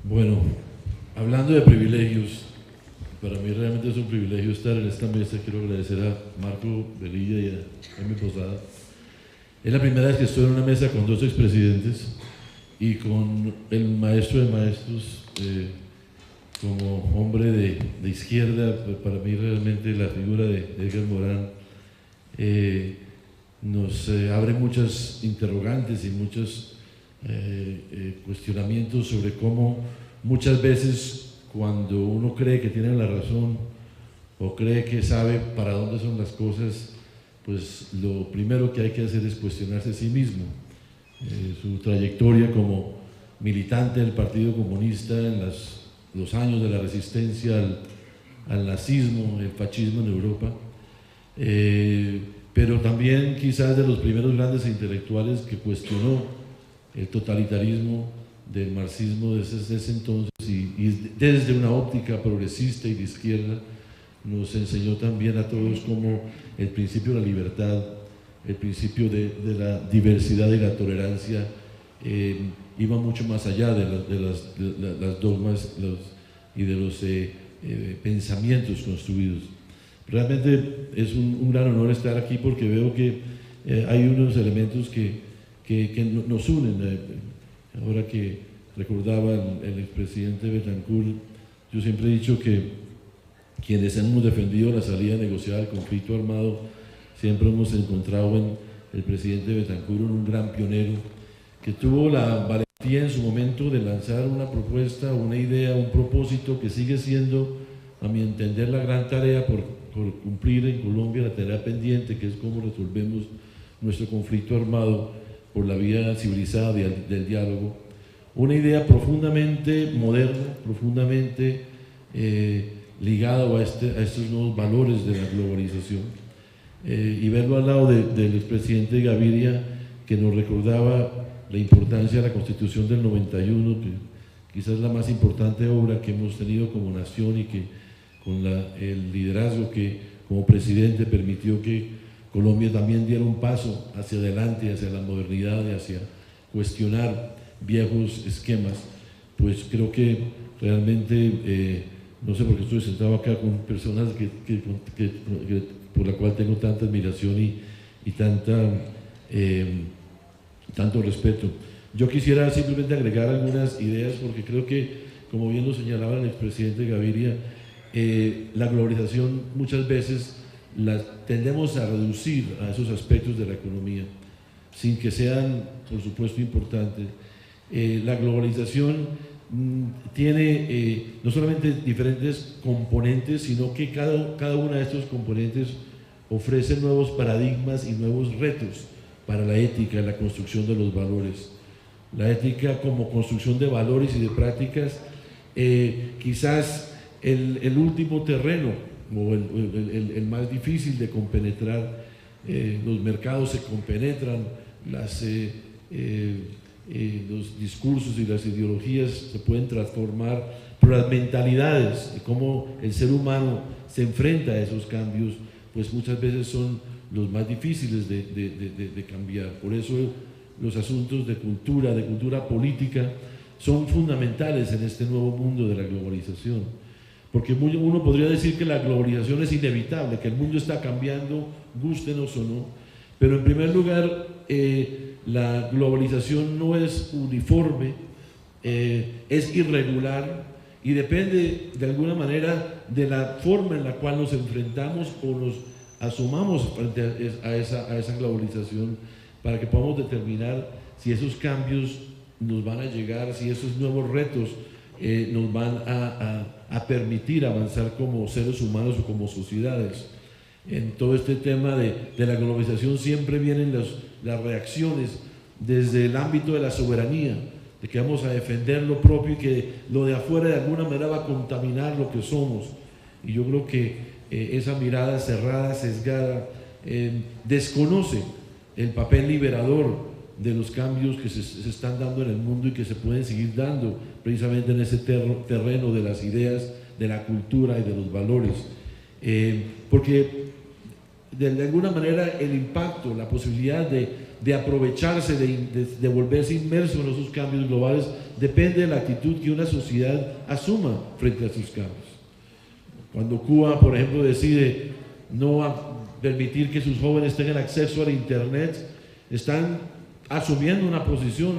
Bueno, hablando de privilegios, para mí realmente es un privilegio estar en esta mesa. Quiero agradecer a Marco Velilla y a Jaime Posada. Es la primera vez que estoy en una mesa con dos expresidentes y con el maestro de maestros como hombre de izquierda. Para mí realmente la figura de Edgar Morán nos abre muchas interrogantes y muchos cuestionamientos sobre cómo muchas veces cuando uno cree que tiene la razón o cree que sabe para dónde son las cosas, pues lo primero que hay que hacer es cuestionarse a sí mismo. Su trayectoria como militante del Partido Comunista en los años de la resistencia al nazismo, el fascismo en Europa, pero también quizás de los primeros grandes intelectuales que cuestionó el totalitarismo del marxismo desde ese entonces y desde una óptica progresista y de izquierda nos enseñó también a todos cómo el principio de la libertad, el principio de la diversidad y la tolerancia iba mucho más allá de las dogmas y de los pensamientos construidos. Realmente es un gran honor estar aquí porque veo que hay unos elementos que nos unen. Ahora que recordaba el expresidente Betancourt, yo siempre he dicho que quienes hemos defendido la salida negociada del conflicto armado, siempre hemos encontrado en el presidente Betancourt un gran pionero que tuvo la valentía en su momento de lanzar una propuesta, una idea, un propósito que sigue siendo, a mi entender, la gran tarea por cumplir en Colombia, la tarea pendiente, que es cómo resolvemos nuestro conflicto armado por la vía civilizada del diálogo. Una idea profundamente moderna, profundamente ligado a estos nuevos valores de la globalización, y verlo al lado del expresidente Gaviria, que nos recordaba la importancia de la Constitución del 91, que quizás es la más importante obra que hemos tenido como nación y que con el liderazgo que como presidente permitió que Colombia también diera un paso hacia adelante, hacia la modernidad y hacia cuestionar viejos esquemas. Pues creo que realmente no sé por qué estoy sentado acá con personas por la cual tengo tanta admiración y tanto respeto. Yo quisiera simplemente agregar algunas ideas porque creo que, como bien lo señalaba el expresidente Gaviria, la globalización muchas veces la tendemos a reducir a esos aspectos de la economía, sin que sean, por supuesto, importantes. La globalización tiene no solamente diferentes componentes, sino que cada uno de estos componentes ofrece nuevos paradigmas y nuevos retos para la ética, la construcción de los valores. La ética como construcción de valores y de prácticas, quizás el último terreno o el más difícil de compenetrar. Los mercados se compenetran, los discursos y las ideologías se pueden transformar, pero las mentalidades de cómo el ser humano se enfrenta a esos cambios, pues muchas veces son los más difíciles de cambiar. Por eso los asuntos de cultura política, son fundamentales en este nuevo mundo de la globalización. Porque uno podría decir que la globalización es inevitable, que el mundo está cambiando, gústenos o no, pero en primer lugar la globalización no es uniforme, es irregular y depende de alguna manera de la forma en la cual nos enfrentamos o nos asomamos frente a esa globalización para que podamos determinar si esos cambios nos van a llegar, si esos nuevos retos nos van a permitir avanzar como seres humanos o como sociedades. En todo este tema de la globalización siempre vienen las reacciones desde el ámbito de la soberanía, de que vamos a defender lo propio y que lo de afuera de alguna manera va a contaminar lo que somos. Y yo creo que esa mirada cerrada, sesgada, desconoce el papel liberador de los cambios que se están dando en el mundo y que se pueden seguir dando precisamente en ese terreno de las ideas, de la cultura y de los valores. Porque de alguna manera el impacto, la posibilidad de de aprovecharse, de volverse inmerso en esos cambios globales, depende de la actitud que una sociedad asuma frente a esos cambios. Cuando Cuba, por ejemplo, decide no permitir que sus jóvenes tengan acceso al Internet, están asumiendo una posición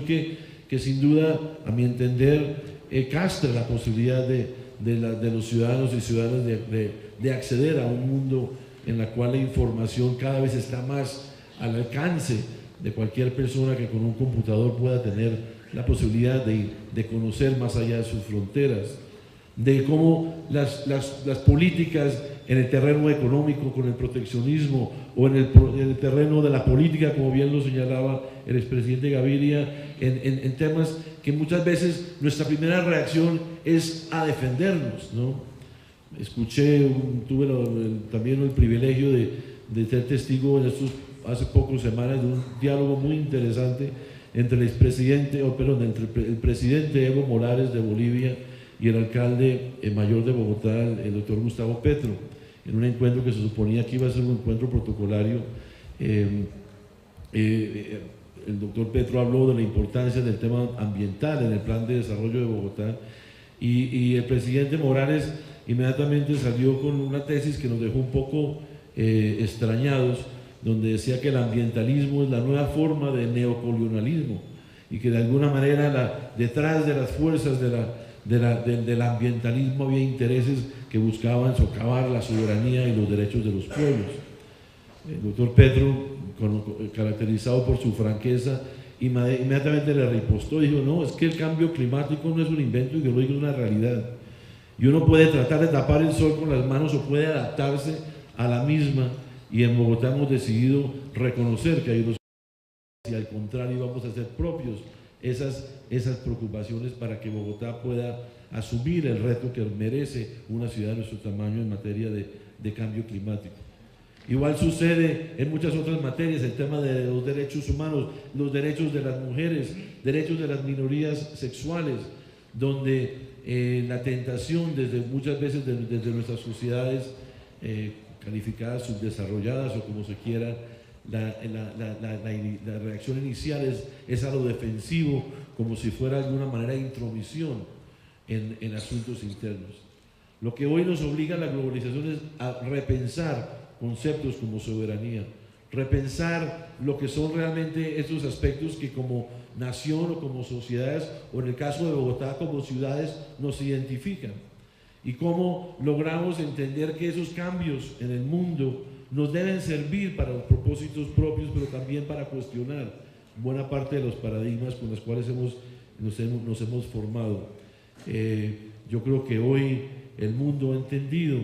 que sin duda, a mi entender, castra la posibilidad de los ciudadanos y ciudadanas de acceder a un mundo en el cual la información cada vez está más al alcance de cualquier persona que con un computador pueda tener la posibilidad de conocer más allá de sus fronteras, de cómo las políticas en el terreno económico con el proteccionismo o en el terreno de la política, como bien lo señalaba el expresidente Gaviria, en temas que muchas veces nuestra primera reacción es a defendernos, ¿no? Tuve también el privilegio de ser testigo hace pocas semanas de un diálogo muy interesante entre el presidente Evo Morales de Bolivia y el alcalde mayor de Bogotá, el doctor Gustavo Petro, en un encuentro que se suponía que iba a ser un encuentro protocolario. El doctor Petro habló de la importancia del tema ambiental en el plan de desarrollo de Bogotá y el presidente Morales inmediatamente salió con una tesis que nos dejó un poco extrañados, donde decía que el ambientalismo es la nueva forma de neocolonialismo y que de alguna manera detrás de las fuerzas del ambientalismo había intereses que buscaban socavar la soberanía y los derechos de los pueblos. El doctor Petro, caracterizado por su franqueza, inmediatamente le ripostó y dijo: no, es que el cambio climático no es un invento ideológico, es una realidad. Y uno puede tratar de tapar el sol con las manos o puede adaptarse a la misma, y en Bogotá hemos decidido reconocer que hay unos y al contrario vamos a hacer propios esas preocupaciones para que Bogotá pueda asumir el reto que merece una ciudad de nuestro tamaño en materia de cambio climático. Igual sucede en muchas otras materias, el tema de los derechos humanos, los derechos de las mujeres, derechos de las minorías sexuales, donde la tentación muchas veces desde nuestras sociedades calificadas subdesarrolladas o como se quiera, la reacción inicial es a lo defensivo, como si fuera de alguna manera intromisión en asuntos internos. Lo que hoy nos obliga a la globalización es a repensar conceptos como soberanía, repensar lo que son realmente estos aspectos que como nación o como sociedades, o en el caso de Bogotá como ciudades, nos identifican, y cómo logramos entender que esos cambios en el mundo nos deben servir para los propósitos propios, pero también para cuestionar buena parte de los paradigmas con los cuales nos hemos formado. Yo creo que hoy el mundo ha entendido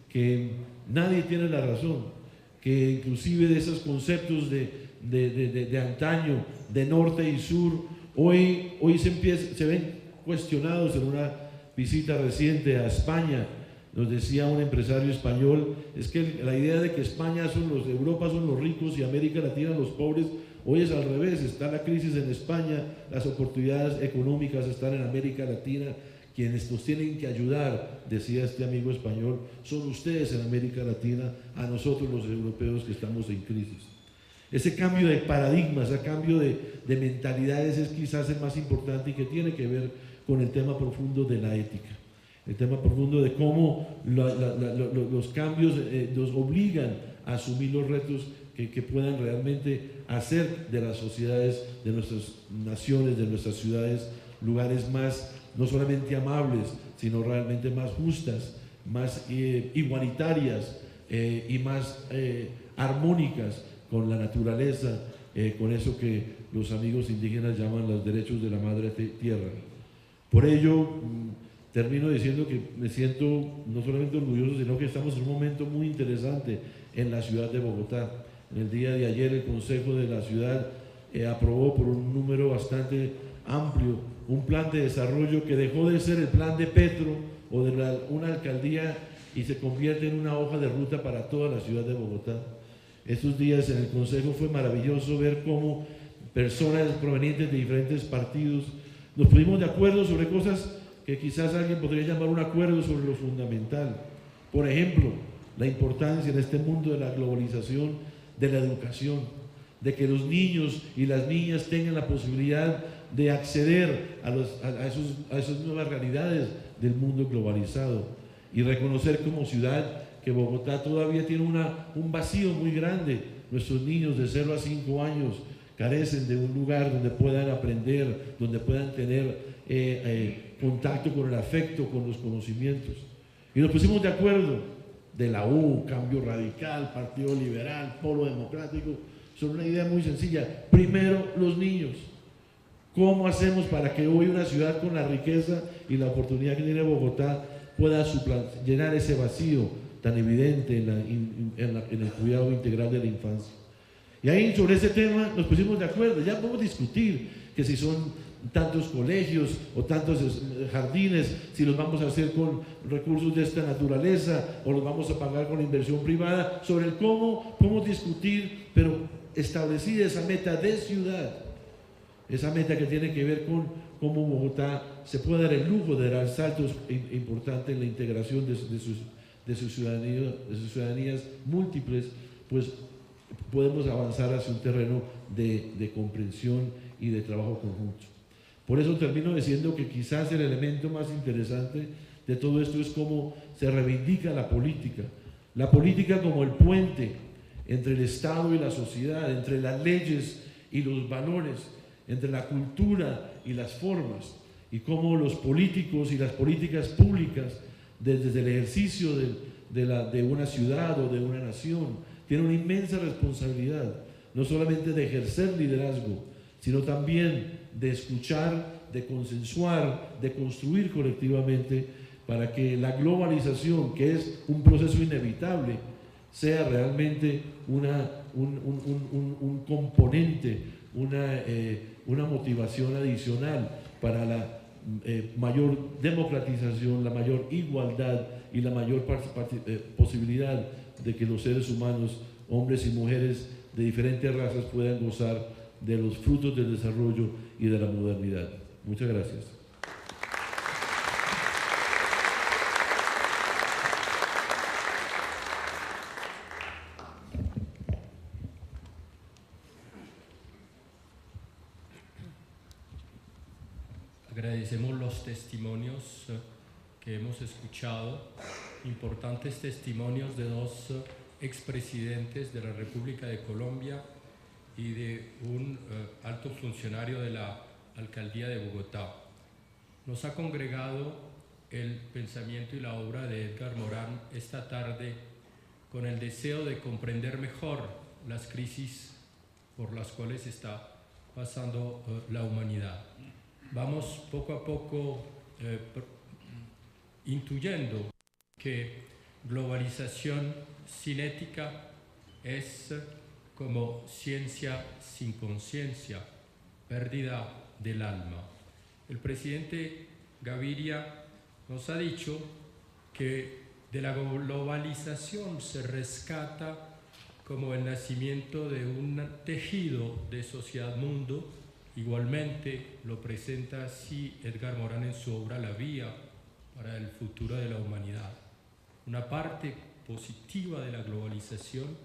que nadie tiene la razón, que inclusive de esos conceptos de antaño, de norte y sur, hoy se ven cuestionados. En una visita reciente a España, nos decía un empresario español, es que la idea de que Europa son los ricos y América Latina los pobres, hoy es al revés. Está la crisis en España, las oportunidades económicas están en América Latina. Quienes nos tienen que ayudar, decía este amigo español, son ustedes en América Latina, a nosotros los europeos que estamos en crisis. Ese cambio de paradigmas, ese cambio de mentalidades es quizás el más importante y que tiene que ver con el tema profundo de la ética, el tema profundo de cómo los cambios nos obligan a asumir los retos que puedan realmente hacer de las sociedades, de nuestras naciones, de nuestras ciudades, lugares más no solamente amables, sino realmente más justas, más igualitarias y más armónicas con la naturaleza, con eso que los amigos indígenas llaman los derechos de la madre tierra. Por ello, termino diciendo que me siento no solamente orgulloso, sino que estamos en un momento muy interesante en la ciudad de Bogotá. En el día de ayer el Consejo de la Ciudad aprobó por un número bastante amplio un plan de desarrollo que dejó de ser el plan de Petro o de una alcaldía y se convierte en una hoja de ruta para toda la ciudad de Bogotá. Estos días en el Consejo fue maravilloso ver cómo personas provenientes de diferentes partidos nos pusimos de acuerdo sobre cosas que quizás alguien podría llamar un acuerdo sobre lo fundamental. Por ejemplo, la importancia en este mundo de la globalización de la educación, de que los niños y las niñas tengan la posibilidad de acceder a esas nuevas realidades del mundo globalizado, y reconocer como ciudad que Bogotá todavía tiene un vacío muy grande. Nuestros niños de 0 a 5 años carecen de un lugar donde puedan aprender, donde puedan tener contacto con el afecto, con los conocimientos. Y nos pusimos de acuerdo, de la U, Cambio Radical, Partido Liberal, Polo Democrático, sobre una idea muy sencilla. Primero, los niños. ¿Cómo hacemos para que hoy una ciudad con la riqueza y la oportunidad que tiene Bogotá pueda llenar ese vacío tan evidente en el cuidado integral de la infancia? Y ahí sobre ese tema nos pusimos de acuerdo. Ya podemos discutir que si son tantos colegios o tantos jardines, si los vamos a hacer con recursos de esta naturaleza o los vamos a pagar con inversión privada. Sobre el cómo podemos discutir, pero establecida esa meta de ciudad, esa meta que tiene que ver con cómo Bogotá se puede dar el lujo de dar saltos importantes en la integración de sus ciudadanías múltiples, pues podemos avanzar hacia un terreno de comprensión y de trabajo conjunto. Por eso termino diciendo que quizás el elemento más interesante de todo esto es cómo se reivindica la política como el puente entre el Estado y la sociedad, entre las leyes y los valores, entre la cultura y las formas, y cómo los políticos y las políticas públicas, desde el ejercicio de una ciudad o de una nación, tienen una inmensa responsabilidad, no solamente de ejercer liderazgo, sino también de escuchar, de consensuar, de construir colectivamente para que la globalización, que es un proceso inevitable, sea realmente un componente, una motivación adicional para la mayor democratización, la mayor igualdad y la mayor posibilidad de que los seres humanos, hombres y mujeres de diferentes razas, puedan gozar de los frutos del desarrollo y de la modernidad. Muchas gracias. Agradecemos los testimonios que hemos escuchado, importantes testimonios de dos expresidentes de la República de Colombia y de un alto funcionario de la Alcaldía de Bogotá. Nos ha congregado el pensamiento y la obra de Edgar Morán esta tarde con el deseo de comprender mejor las crisis por las cuales está pasando la humanidad. Vamos poco a poco intuyendo que globalización sin ética es como ciencia sin conciencia, pérdida del alma. El presidente Gaviria nos ha dicho que de la globalización se rescata como el nacimiento de un tejido de sociedad-mundo. Igualmente lo presenta así Edgar Morán en su obra La Vía para el futuro de la humanidad. Una parte positiva de la globalización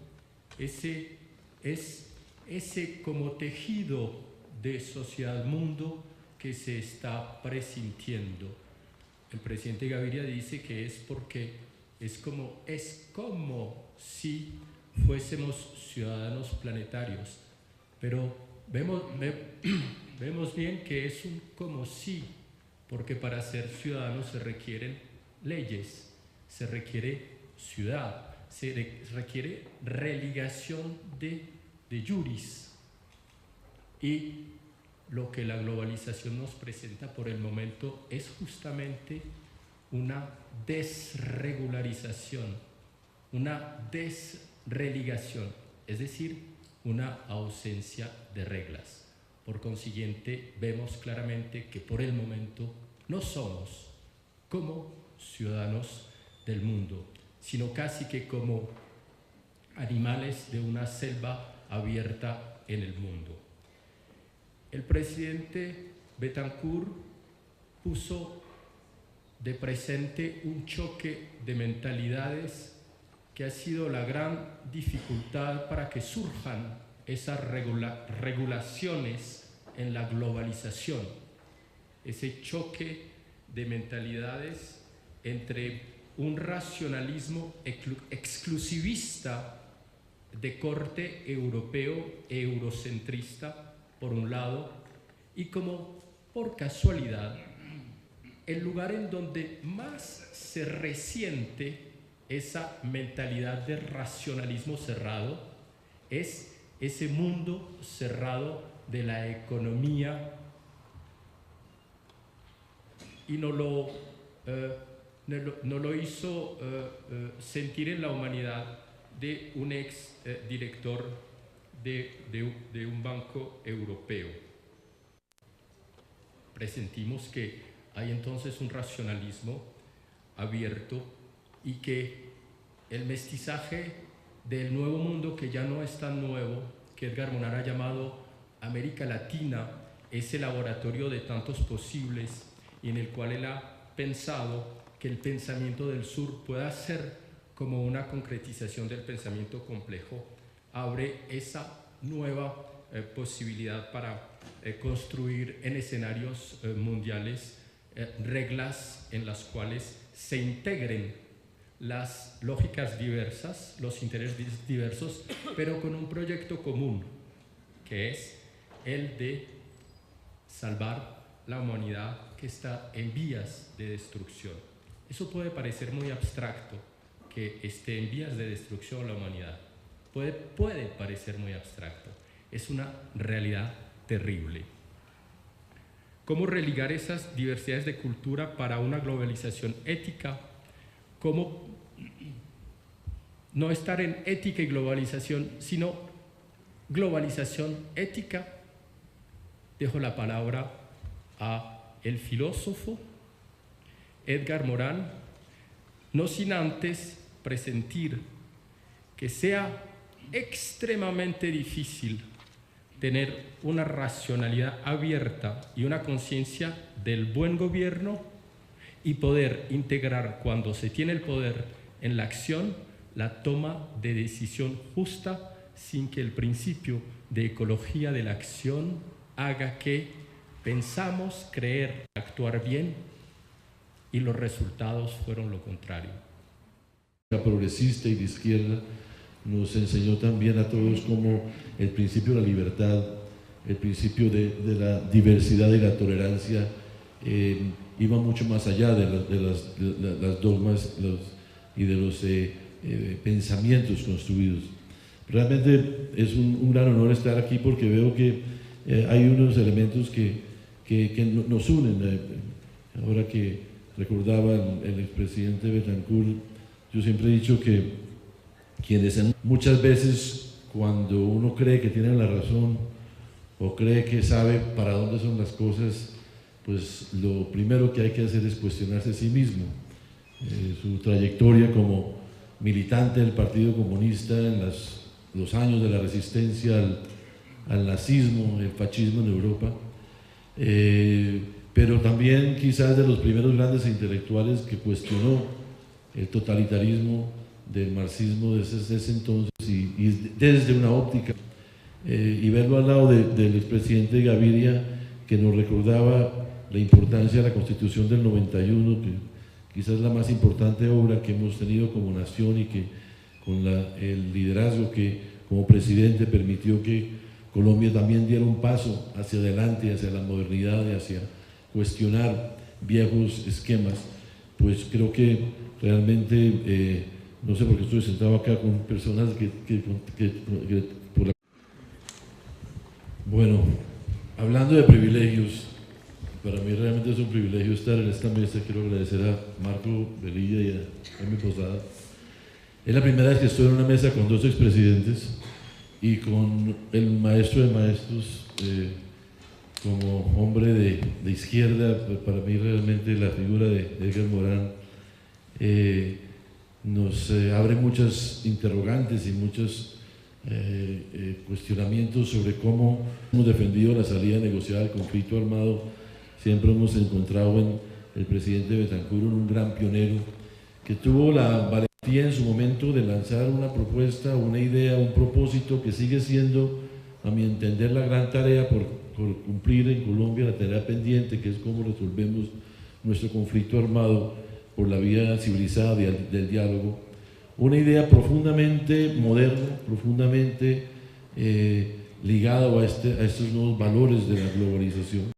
es ese como tejido de sociedad-mundo que se está presintiendo. El presidente Gaviria dice que es porque es como si fuésemos ciudadanos planetarios, pero vemos bien que es un como si, porque para ser ciudadanos se requieren leyes, se requiere ciudad, se requiere religación de juris. Y lo que la globalización nos presenta por el momento es justamente una desregularización, una desreligación, es decir, una ausencia de reglas. Por consiguiente, vemos claramente que por el momento no somos como ciudadanos del mundo, sino casi que como animales de una selva abierta en el mundo. El presidente Betancourt puso de presente un choque de mentalidades que ha sido la gran dificultad para que surjan esas regulaciones en la globalización, ese choque de mentalidades entre un racionalismo exclusivista de corte europeo e eurocentrista, por un lado, y como por casualidad, el lugar en donde más se resiente esa mentalidad de racionalismo cerrado es ese mundo cerrado de la economía, y no lo hizo sentir en la humanidad de un ex director de un banco europeo. Presentimos que hay entonces un racionalismo abierto y que el mestizaje del nuevo mundo, que ya no es tan nuevo, que Edgar Morin ha llamado América Latina, ese laboratorio de tantos posibles y en el cual él ha pensado que el pensamiento del sur pueda ser como una concretización del pensamiento complejo, abre esa nueva posibilidad para construir en escenarios mundiales reglas en las cuales se integren las lógicas diversas, los intereses diversos, pero con un proyecto común, que es el de salvar la humanidad que está en vías de destrucción. Eso puede parecer muy abstracto, que esté en vías de destrucción la humanidad. Puede parecer muy abstracto. Es una realidad terrible. ¿Cómo religar esas diversidades de cultura para una globalización ética? ¿Cómo no estar en ética y globalización, sino globalización ética? Dejo la palabra a el filósofo Edgar Morin, no sin antes presentir que sea extremadamente difícil tener una racionalidad abierta y una conciencia del buen gobierno y poder integrar, cuando se tiene el poder en la acción, la toma de decisión justa sin que el principio de ecología de la acción haga que pensamos, creer, actuar bien y los resultados fueron lo contrario. La progresista y de izquierda nos enseñó también a todos cómo el principio de la libertad, el principio de la diversidad y la tolerancia iba mucho más allá de las dogmas y de los pensamientos construidos. Realmente es un gran honor estar aquí porque veo que hay unos elementos que nos unen. Ahora que recordaba el expresidente Betancourt, yo siempre he dicho que muchas veces cuando uno cree que tiene la razón o cree que sabe para dónde son las cosas, pues lo primero que hay que hacer es cuestionarse a sí mismo. Su trayectoria como militante del Partido Comunista en los años de la resistencia al nazismo, el fascismo en Europa, pero también quizás de los primeros grandes intelectuales que cuestionó el totalitarismo del marxismo desde ese entonces y desde una óptica, y verlo al lado del expresidente Gaviria, que nos recordaba la importancia de la Constitución del 91, que quizás es la más importante obra que hemos tenido como nación y que con el liderazgo que como presidente permitió que Colombia también diera un paso hacia adelante, hacia la modernidad y hacia cuestionar viejos esquemas. Pues creo que realmente, no sé por qué estoy sentado acá con personas Bueno, hablando de privilegios, para mí realmente es un privilegio estar en esta mesa. Quiero agradecer a Marco Velilla y a Emi Posada. Es la primera vez que estoy en una mesa con dos expresidentes y con el maestro de maestros como hombre de izquierda. Para mí realmente la figura de Edgar Morin nos abre muchas interrogantes y muchos cuestionamientos sobre cómo hemos defendido la salida negociada del conflicto armado. Siempre hemos encontrado en el presidente Betancourt un gran pionero que tuvo la valentía en su momento de lanzar una propuesta, una idea, un propósito que sigue siendo a mi entender, la gran tarea por cumplir en Colombia, la tarea pendiente, que es cómo resolvemos nuestro conflicto armado por la vía civilizada del diálogo. Una idea profundamente moderna, profundamente ligada a estos nuevos valores de la globalización.